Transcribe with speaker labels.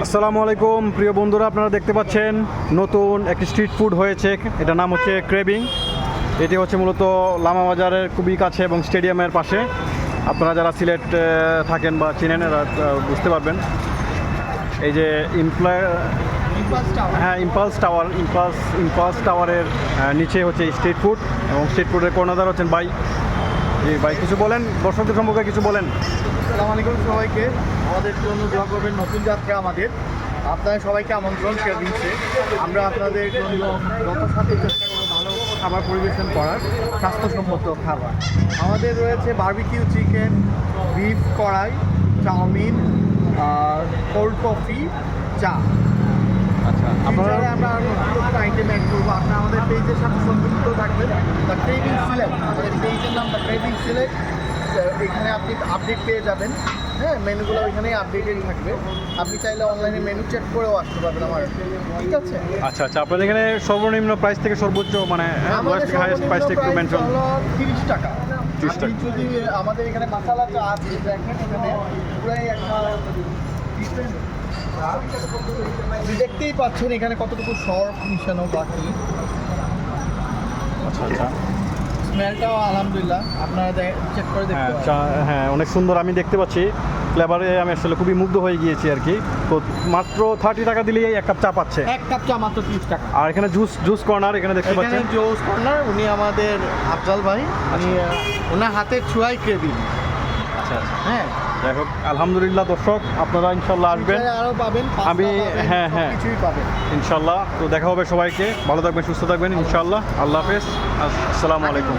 Speaker 1: আসসালামু আলাইকুম প্রিয় বন্ধুরা, আপনারা দেখতে পাচ্ছেন নতুন একটি স্ট্রিট ফুড হয়েছে। এটার নাম হচ্ছে ক্রেভিং। এটি হচ্ছে মূলত লামা বাজারের খুবই কাছে এবং স্টেডিয়ামের পাশে। আপনারা যারা সিলেট থাকেন বা চিনেন এরা বুঝতে পারবেন। এই যে ইম্পালস টাওয়ারের নিচে হচ্ছে স্ট্রিট ফুড এবং স্ট্রিট ফুডের কর্ণধার হচ্ছেন ভাই। জি ভাই, কিছু বলেন, দর্শকদের সম্পর্কে কিছু বলেন।
Speaker 2: আসসালামু আলাইকুম সবাইকে। আমাদের জন্য দোয়া করবেন, নতুন যাত্রা আমাদের। আপনাদের সবাইকে আমন্ত্রণ ক্রেভিংসে। আমরা আপনাদের জন্য যথাসাধ্য চেষ্টা করবো ভালো খাবার পরিবেশন করার, স্বাস্থ্যসম্মত খাবার। আমাদের রয়েছে বারবিকিউ চিকেন, বিফ কড়াই, চাউমিন, কোল্ড কফি, চা।
Speaker 1: আচ্ছা,
Speaker 2: আপনারা আমরা আরও নতুন আইটেম অ্যাড করবো। আপনারা আমাদের পেজের সাথে সংযুক্ত থাকবেন। দ্য ক্রেভিং সিলেক্ট, আমাদের পেজের নাম দ্য ক্রেভিং সিলেক্ট। এখানে আপনি আপডেট পেয়ে যাবেন। হ্যাঁ, মেনুগুলো ওইখানেই আপডেটেড থাকবে। আপনি চাইলে অনলাইনে মেনু চেক করেও আসতে পারবেন আমার, ঠিক আছে?
Speaker 1: আচ্ছা আচ্ছা, আপনাদের এখানে সর্বনিম্ন প্রাইস থেকে সর্বোচ্চ মানে হাইয়েস্ট প্রাইসটা একটু মেনশন।
Speaker 2: 30 টাকা।
Speaker 1: 30 টাকা।
Speaker 2: আপনি যদি আমাদের এখানে মশলা চা আছে, দেখেন এখানে পুরাই একটা ডিফারেন্ট। আপনি দেখতেই পাচ্ছেন এখানে কতটুকু সর্ফ মিশানো বাকি।
Speaker 1: আচ্ছা আচ্ছা,
Speaker 2: স্মেলটাও আলহামদুলিল্লাহ আপনারা চেক করে দেখতে
Speaker 1: হ্যাঁ
Speaker 2: পারেন।
Speaker 1: হ্যাঁ, অনেক সুন্দর আমি দেখতে পাচ্ছি। ফ্লেভারে আমি আসলে খুবই মুগ্ধ হয়ে গিয়েছি আর কি। তো মাত্র 30 টাকা দিলেই এক কাপ চা পাচ্ছে।
Speaker 2: এক কাপ চা মাত্র 30 টাকা।
Speaker 1: আর এখানে জুস কর্নার এখানে দেখতে
Speaker 2: এখানে
Speaker 1: পাচ্ছেন।
Speaker 2: জোস কর্নার, উনি আমাদের আফজাল ভাই। উনি ওনার হাতের ছোঁয়াই ক্রেভিং।
Speaker 1: আচ্ছা আচ্ছা,
Speaker 2: হ্যাঁ,
Speaker 1: যাই হোক আলহামদুলিল্লাহ দর্শক, আপনারা ইনশাল্লাহ আসবেন।
Speaker 2: আরও পাবেন,
Speaker 1: হ্যাঁ হ্যাঁ
Speaker 2: কিছুই পাবেন
Speaker 1: ইনশাল্লাহ। তো দেখা হবে সবাইকে, ভালো থাকবেন, সুস্থ থাকবেন ইনশাল্লাহ। আল্লাহ হাফেজ, আসসালামু আলাইকুম।